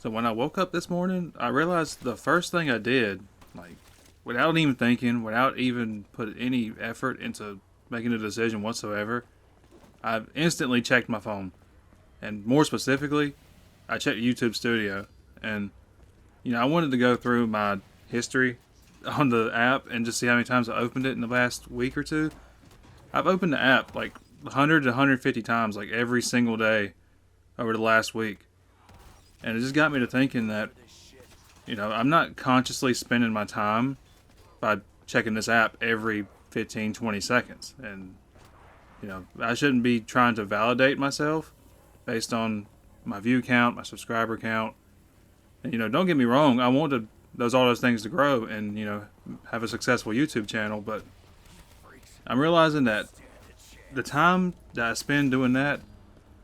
So when I woke up this morning, I realized the first thing I did, like without even thinking, without even put any effort into making a decision whatsoever, I instantly checked my phone. And more specifically, I checked YouTube Studio. And, I wanted to go through my history on the app and just see how many times I opened it in the last week or two. I've opened the app like 100 to 150 times, like every single day over the last week. And it just got me to thinking that, I'm not consciously spending my time by checking this app every 15, 20 seconds. And, I shouldn't be trying to validate myself based on my view count, my subscriber count. And, don't get me wrong, I want all those things to grow and, have a successful YouTube channel. But I'm realizing that the time that I spend doing that,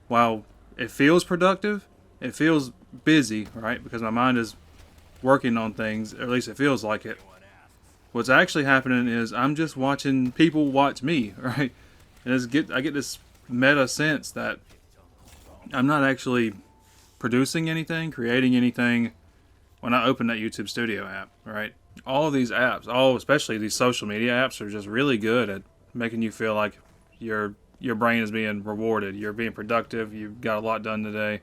while it feels productive, it feels busy, right? Because my mind is working on things, or at least it feels like it. What's actually happening is I'm just watching people watch me, right? And I get this meta sense that I'm not actually producing anything, creating anything when I open that YouTube Studio app, right? All of these apps, especially these social media apps, are just really good at making you feel like your brain is being rewarded. You're being productive. You've got a lot done today.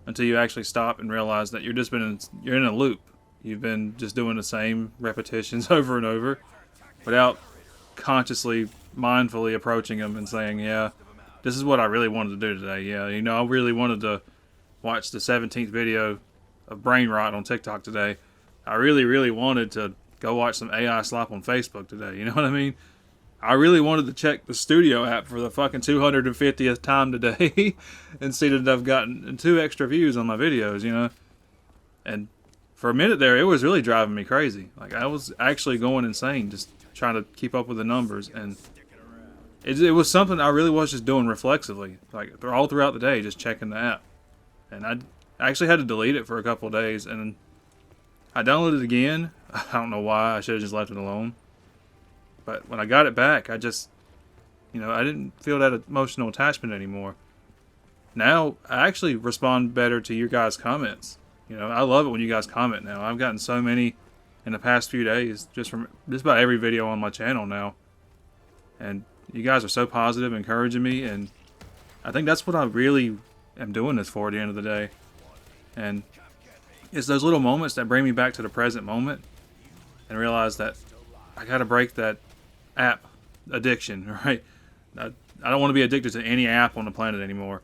Until you actually stop and realize that you're in a loop. You've been just doing the same repetitions over and over without consciously, mindfully approaching them and saying, yeah, this is what I really wanted to do today. Yeah, I really wanted to watch the 17th video of brain rot on TikTok today. I really, really wanted to go watch some AI slop on Facebook today. You know what I mean? I really wanted to check the Studio app for the fucking 250th time today and see that I've gotten 2 extra views on my videos, And for a minute there, it was really driving me crazy. Like, I was actually going insane just trying to keep up with the numbers. And it was something I really was just doing reflexively, like all throughout the day, just checking the app. And I actually had to delete it for a couple of days. And I downloaded it again. I don't know why. I should have just left it alone. But when I got it back, I just, I didn't feel that emotional attachment anymore. Now, I actually respond better to your guys' comments. I love it when you guys comment now. I've gotten so many in the past few days, just from just about every video on my channel now. And you guys are so positive, encouraging me, and I think that's what I really am doing this for at the end of the day. And it's those little moments that bring me back to the present moment and realize that I gotta break that app addiction, right? I don't want to be addicted to any app on the planet anymore.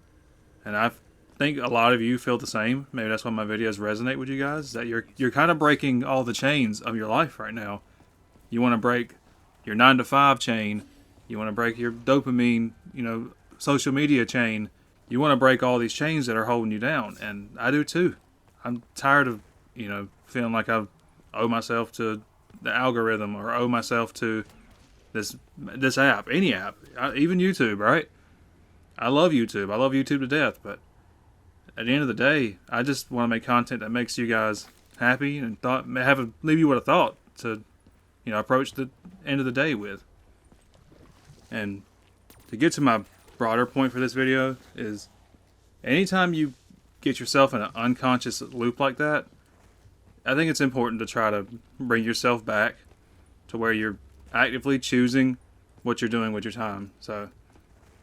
And I think a lot of you feel the same. Maybe that's why my videos resonate with you guys, that you're kind of breaking all the chains of your life right now. You want to break your 9 to 5 chain. You want to break your dopamine, social media chain. You want to break all these chains that are holding you down. And I do too. I'm tired of, feeling like I owe myself to the algorithm or owe myself to this app, any app, even YouTube, right? I love YouTube. I love YouTube to death, but at the end of the day, I just want to make content that makes you guys happy and leave you with a thought to, approach the end of the day with. And to get to my broader point for this video is, anytime you get yourself in an unconscious loop like that, I think it's important to try to bring yourself back to where you're actively choosing what you're doing with your time. So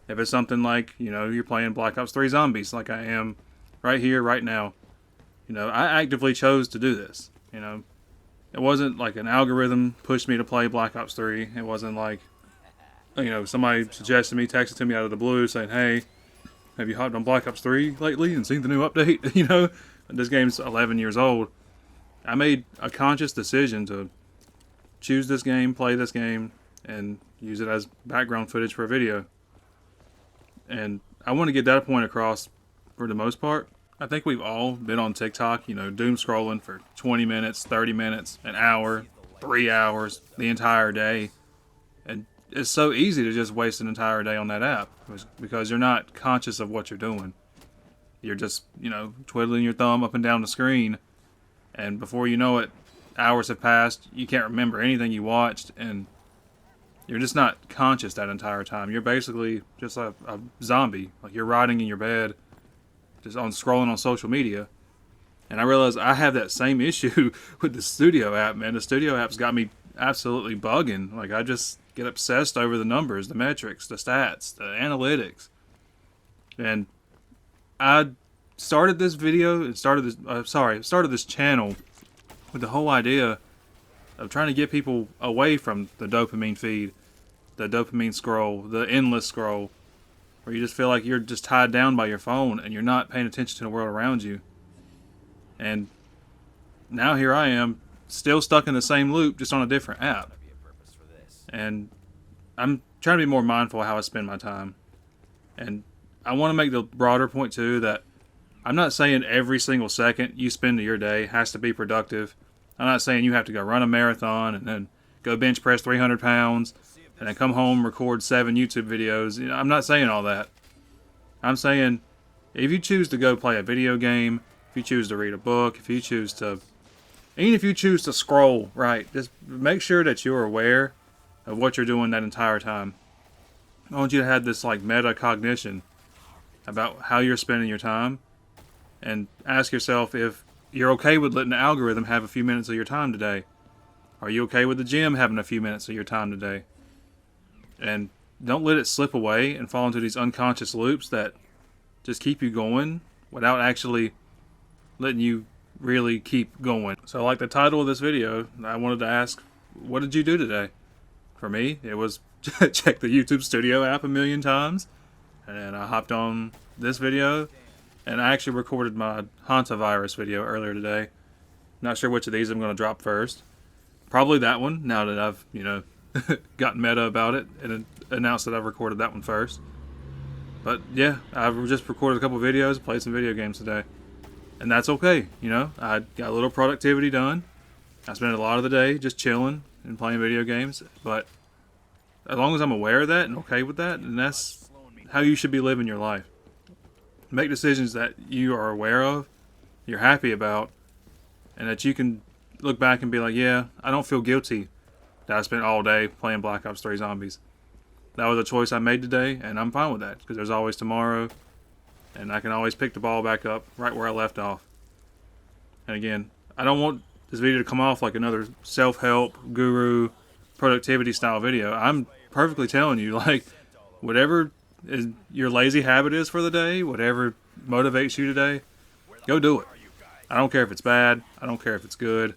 if it's something like, you're playing Black Ops 3 Zombies like I am right here, right now, I actively chose to do this. It wasn't like an algorithm pushed me to play Black Ops 3. It wasn't like, somebody suggested me, texted to me out of the blue saying, hey, have you hopped on Black Ops 3 lately and seen the new update? This game's 11 years old. I made a conscious decision to choose this game, play this game, and use it as background footage for a video. And I want to get that point across for the most part. I think we've all been on TikTok, doom scrolling for 20 minutes, 30 minutes, an hour, 3 hours, the entire day. And it's so easy to just waste an entire day on that app because you're not conscious of what you're doing. You're just, twiddling your thumb up and down the screen. And before you know it, hours have passed. You can't remember anything you watched. And you're just not conscious that entire time. You're basically just a zombie. Like, you're rotting in your bed, just scrolling on social media. And I realized I have that same issue with the studio app, man. The studio app's got me absolutely bugging. Like, I just get obsessed over the numbers, the metrics, the stats, the analytics. And I started this video, started this channel with the whole idea of trying to get people away from the dopamine feed, the dopamine scroll, the endless scroll, where you just feel like you're just tied down by your phone and you're not paying attention to the world around you. And now here I am, still stuck in the same loop, just on a different app. And I'm trying to be more mindful of how I spend my time. And I want to make the broader point too that I'm not saying every single second you spend of your day has to be productive. I'm not saying you have to go run a marathon and then go bench press 300 pounds and then come home, record 7 YouTube videos. You know, I'm not saying all that. I'm saying if you choose to go play a video game, if you choose to read a book, if you choose to, even if you choose to scroll, right, just make sure that you're aware of what you're doing that entire time. I want you to have this like metacognition about how you're spending your time, and ask yourself if you're okay with letting the algorithm have a few minutes of your time today. Are you okay with the gym having a few minutes of your time today? And don't let it slip away and fall into these unconscious loops that just keep you going without actually letting you really keep going. So like the title of this video, I wanted to ask, what did you do today? For me, it was check the YouTube Studio app a million times, and I hopped on this video, and I actually recorded my hantavirus video earlier today. Not sure which of these I'm going to drop first. Probably that one, now that I've, gotten meta about it and announced that I've recorded that one first. But yeah, I've just recorded a couple videos, played some video games today. And that's okay, I got a little productivity done. I spent a lot of the day just chilling and playing video games. But as long as I'm aware of that and okay with that, then that's how you should be living your life. Make decisions that you are aware of, you're happy about, and that you can look back and be like, yeah, I don't feel guilty that I spent all day playing Black Ops 3 Zombies. That was a choice I made today, and I'm fine with that, because there's always tomorrow, and I can always pick the ball back up right where I left off. And again, I don't want this video to come off like another self-help, guru, productivity style video. I'm perfectly telling you, like, whatever your lazy habit is for the day, whatever motivates you today, go do it. I don't care if it's bad. I don't care if it's good.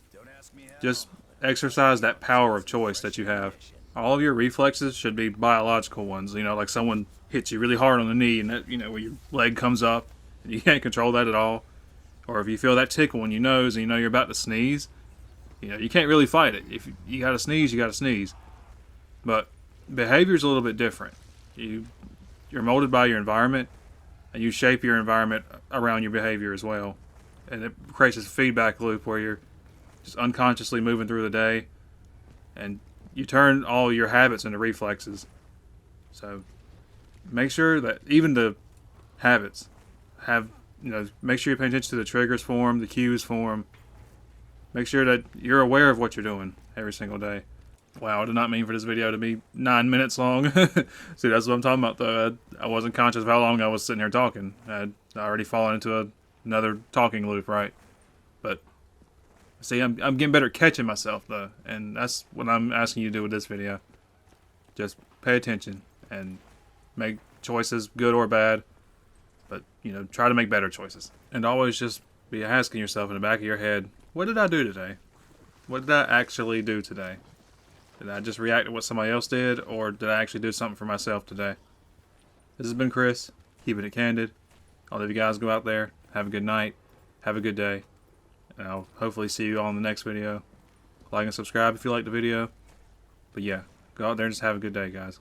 Just exercise that power of choice that you have. All of your reflexes should be biological ones. Like someone hits you really hard on the knee and that, where your leg comes up and you can't control that at all. Or if you feel that tickle in your nose and you're about to sneeze, you can't really fight it. If you got to sneeze, you got to sneeze. But behavior is a little bit different. You're molded by your environment, and you shape your environment around your behavior as well. And it creates this feedback loop where you're just unconsciously moving through the day, and you turn all your habits into reflexes. So make sure that even the habits have, make sure you're paying attention to the triggers for them, the cues for them. Make sure that you're aware of what you're doing every single day. Wow, I did not mean for this video to be 9 minutes long. See, that's what I'm talking about, though. I wasn't conscious of how long I was sitting here talking. I'd already fallen into another talking loop, right? But, see, I'm getting better at catching myself, though. And that's what I'm asking you to do with this video. Just pay attention and make choices, good or bad. But, try to make better choices. And always just be asking yourself in the back of your head, what did I do today? What did I actually do today? Did I just react to what somebody else did, or did I actually do something for myself today? This has been Chris, keeping it candid. I'll let you guys go out there, have a good night, have a good day, and I'll hopefully see you all in the next video. Like and subscribe if you liked the video. But yeah, go out there and just have a good day, guys.